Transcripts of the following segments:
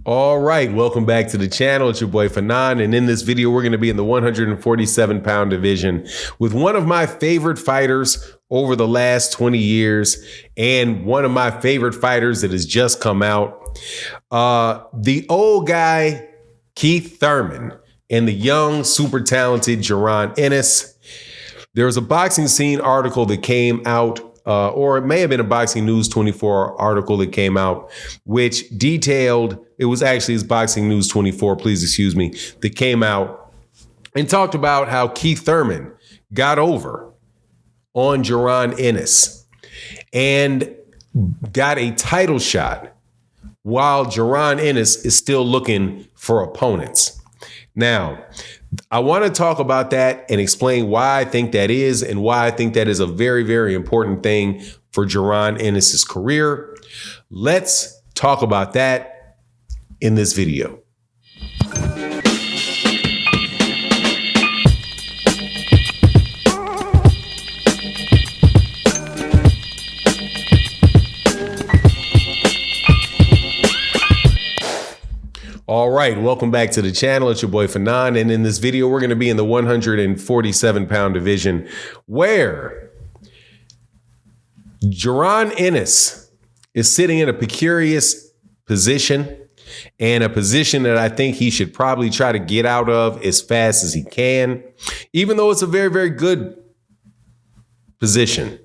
All right, welcome back to the channel. It's your boy Fanon, and in this video, we're going to be in the 147-pound division with one of my favorite fighters over the last 20 years, and one of my favorite fighters that has just come out. The old guy, Keith Thurman, and the young, super talented Jaron Ennis. There was a Boxing Scene article that came out, or it may have been a Boxing News 24 article that came out, which detailed, it was actually his Boxing News 24, please excuse me, that came out and talked about how Keith Thurman got over on Jaron Ennis and got a title shot while Jaron Ennis is still looking for opponents. Now, I want to talk about that and explain why I think that is and why I think that is a very, very important thing for Jaron Ennis's career. Let's talk about that in this video. All right, welcome back to the channel. It's your boy Fanon, and in this video, we're going to be in the 147-pound division where Jaron Ennis is sitting in a precarious position, and a position that I think he should probably try to get out of as fast as he can, even though it's a very, very good position.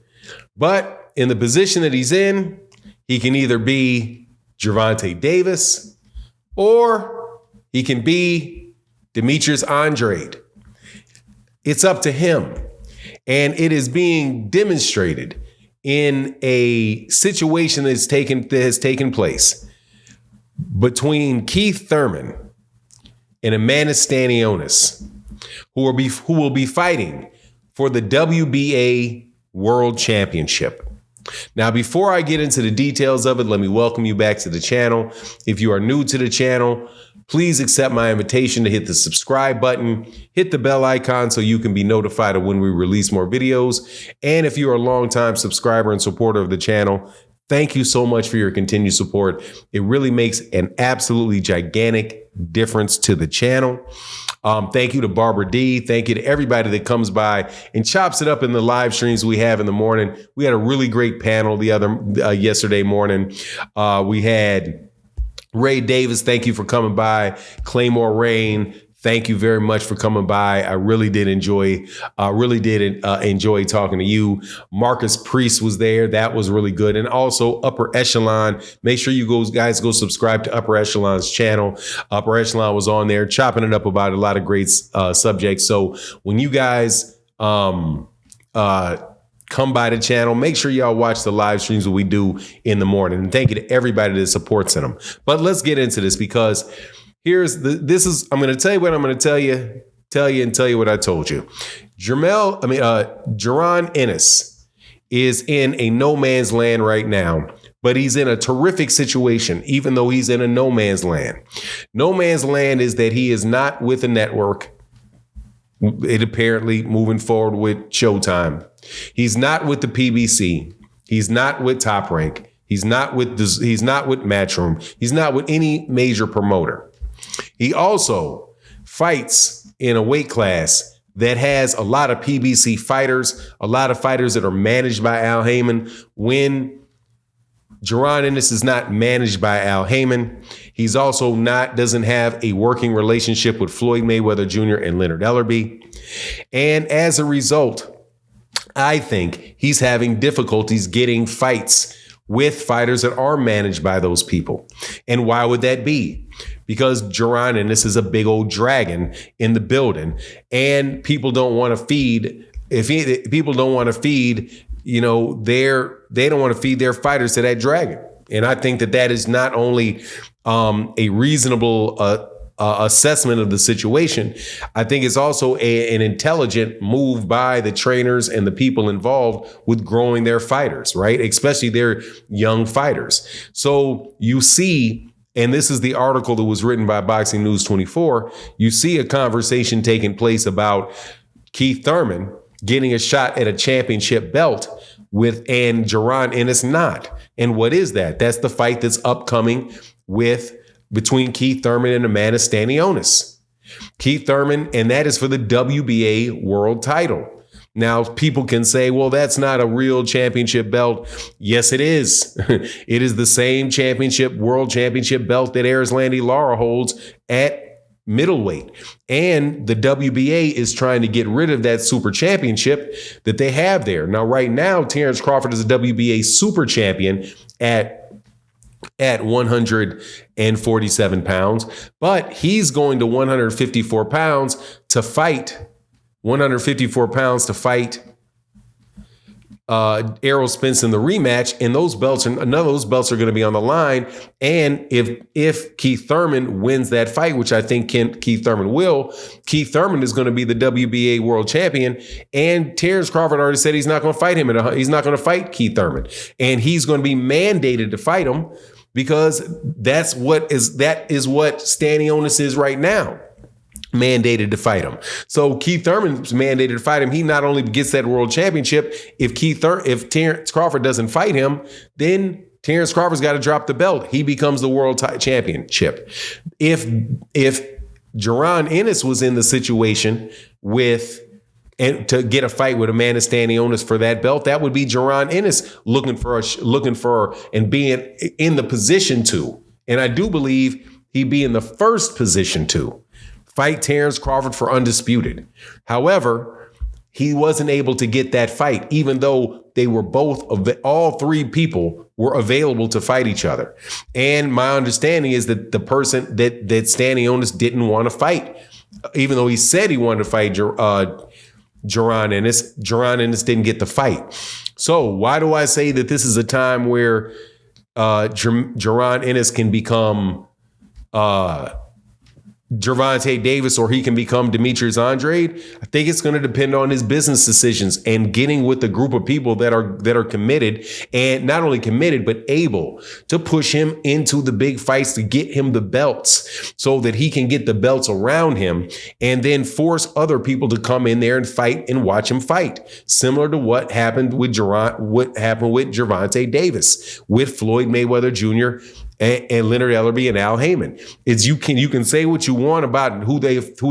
But in the position that he's in, he can either be Gervonta Davis, or he can be Demetrius Andrade. It's up to him. And it is being demonstrated in a situation that has taken place between Keith Thurman and Amanda Stanionis, who will be fighting for the WBA World Championship. Now, before I get into the details of it, let me welcome you back to the channel. If you are new to the channel, please accept my invitation to hit the subscribe button, hit the bell icon so you can be notified of when we release more videos. And if you are a longtime subscriber and supporter of the channel, thank you so much for your continued support. It really makes an absolutely gigantic difference to the channel. Thank you to Barbara D. Thank you to everybody that comes by and chops it up in the live streams we have in the morning. We had a really great panel yesterday morning. We had Ray Davis. Thank you for coming by. Claymore Rain. Thank you very much for coming by. I really did enjoy talking to you. Marcus Priest was there. That was really good. And also Upper Echelon. Make sure you guys go subscribe to Upper Echelon's channel. Upper Echelon was on there chopping it up about a lot of great subjects. So when you guys come by the channel, make sure y'all watch the live streams that we do in the morning. And thank you to everybody that supports in them. But let's get into this, because I'm going to tell you what I'm going to tell you what I told you. Jaron Ennis is in a no man's land right now, but he's in a terrific situation, even though he's in a no man's land. No man's land is that he is not with a network. It apparently moving forward with Showtime. He's not with the PBC. He's not with Top Rank. He's not with Matchroom. He's not with any major promoter. He also fights in a weight class that has a lot of PBC fighters, a lot of fighters that are managed by Al Haymon. When Jaron Ennis is not managed by Al Haymon, he's also doesn't have a working relationship with Floyd Mayweather Jr. and Leonard Ellerbe. And as a result, I think he's having difficulties getting fights with fighters that are managed by those people. And why would that be? Because Jaron Ennis is a big old dragon in the building, and people don't want to feed. People don't want to feed, they don't want to feed their fighters to that dragon. And I think that is not only a reasonable assessment of the situation. I think it's also an intelligent move by the trainers and the people involved with growing their fighters, right? Especially their young fighters. So you see, and this is the article that was written by Boxing News 24, you see a conversation taking place about Keith Thurman getting a shot at a championship belt and Jaron Ennis not. And what is that? That's the fight that's upcoming with between Keith Thurman and Amanda Stanionis. Keith Thurman, and that is for the WBA world title. Now, people can say, well, that's not a real championship belt. Yes, it is. It is the same world championship belt that Erislandy Lara holds at middleweight. And the WBA is trying to get rid of that super championship that they have there. Now, right now, Terrence Crawford is a WBA super champion at 147 pounds, but he's going to 154 pounds to fight Errol Spence in the rematch, and none of those belts are going to be on the line. And if Keith Thurman wins that fight, which I think Keith Thurman will, Keith Thurman is going to be the WBA world champion. And Terrence Crawford already said he's not going to fight him. He's not going to fight Keith Thurman, and he's going to be mandated to fight him because that is what Stanionis is right now. Mandated to fight him. So Keith Thurman's mandated to fight him. He not only gets that world championship, if Terrence Crawford doesn't fight him, then Terrence Crawford's got to drop the belt. He becomes the world championship. If Jaron Ennis was in the situation to get a fight with Amanda Stanionis for that belt, that would be Jaron Ennis looking for and being in the position to, and I do believe he'd be in the first position to fight Terrence Crawford for undisputed. However, he wasn't able to get that fight, even though they were all three people were available to fight each other. And my understanding is that the person that Stanionis didn't want to fight, even though he said he wanted to fight Jaron Ennis didn't get the fight. So why do I say that this is a time where Jaron Ennis can become Gervonta Davis, or he can become Demetrius Andrade? I think it's going to depend on his business decisions and getting with a group of people that are committed, and not only committed, but able to push him into the big fights to get him the belts so that he can get the belts around him and then force other people to come in there and fight and watch him fight. Similar to what happened with Gervonta Davis, with Floyd Mayweather Jr. and Leonard Ellerbe and Al Heyman. You can say what you want about who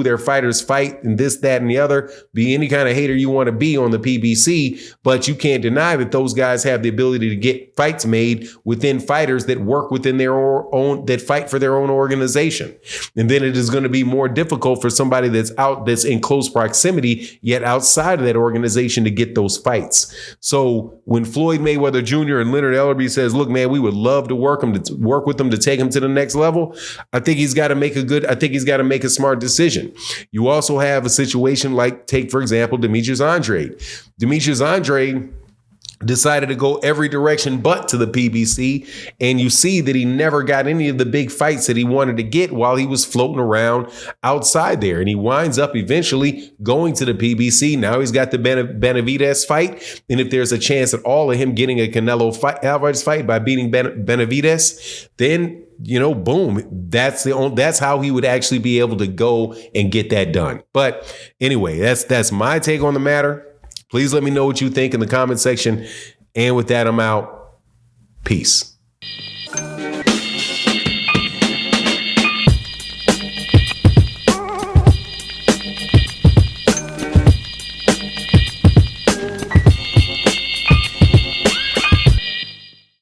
their fighters fight and this, that, and the other. Be any kind of hater you want to be on the PBC, but you can't deny that those guys have the ability to get fights made within fighters that work within their own, that fight for their own organization. And then it is going to be more difficult for somebody that's in close proximity yet outside of that organization to get those fights. So when Floyd Mayweather Jr. and Leonard Ellerbe says, "Look, man, we would love to work with them to take him to the next level," I think he's got to make a smart decision. You also have a situation like, take, for example, Demetrius Andrade. Demetrius Andrade decided to go every direction but to the PBC, and you see that he never got any of the big fights that he wanted to get while he was floating around outside there, and he winds up eventually going to the PBC. Now he's got the Benavidez fight, and if there's a chance at all of him getting a Canelo Alvarez fight by beating Benavidez, then boom, that's how he would actually be able to go and get that done. But anyway, that's my take on the matter. Please let me know what you think in the comment section. And with that, I'm out. Peace.